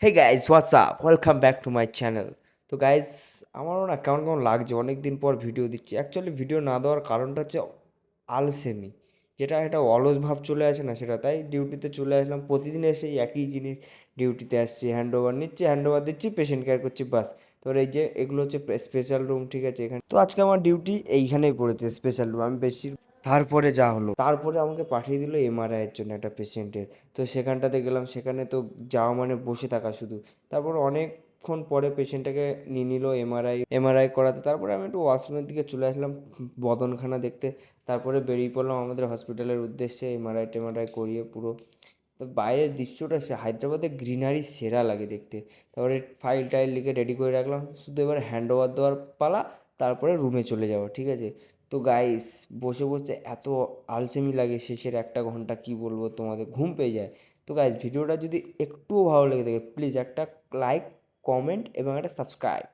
Hey guys what's up welcome back to my channel. তো guys আমারও না কেমন কেমন লাগছে, অনেক দিন পর ভিডিও দিচ্ছি। অ্যাকচুয়ালি ভিডিও না দেওয়ার কারণটা হচ্ছে আলসেমি, যেটা এটা অলস ভাব চলে আসে না সেটা, তাই ডিউটিতে চলে আসলাম। প্রতিদিন এসে একই জিনিস, ডিউটিতে আসছি, হ্যান্ড ওভার নিচ্ছি, হ্যান্ড ওভার দিচ্ছি, পেশেন্ট কেয়ার করছি, বাস। তোর এই যে এগুলো হচ্ছে স্পেশাল রুম, ঠিক আছে? এখানে তো আজকে আমার ডিউটি এইখানেই পড়েছে, স্পেশাল রুম। আমি বেশি তারপরে যা হলো, তারপরে আমাকে পাঠিয়ে দিল এমআরআই এর জন্য একটা পেশেন্টের। তো সেখানটাতে গেলাম, সেখানে তো যাওয়া মানে বসে থাকা শুধু। তারপর অনেকক্ষণ পরে পেশেন্টটাকে নিয়ে নিল এমআরআই করাতে। তারপরে আমি একটু ওয়াশরুমের দিকে চলে আসলাম বদনখানা দেখতে। তারপরে বেরিয়ে পড়লাম আমাদের হসপিটালের উদ্দেশ্যে, এমআরআই টেমআরআই করিয়ে পুরো। তো বাইরের দৃশ্যটা সে হায়দ্রাবাদে গ্রিনারি সেরা লাগে দেখতে। তারপরে ফাইল টাইল লিখে রেডি করে রাখলাম, শুধু এবার হ্যান্ড ওভার দেওয়ার পালা, তারপরে রুমে চলে যাওয়া, ঠিক আছে? তো গাইস, বসে বসে এত আলসেমি লাগে, শেষের 1 ঘন্টা কি বলবো তোমাদের, ঘুম পেয়ে যায়। তো গাইস, ভিডিওটা যদি একটুও ভালো লেগে থাকে প্লিজ একটা লাইক, কমেন্ট এবং একটা সাবস্ক্রাইব।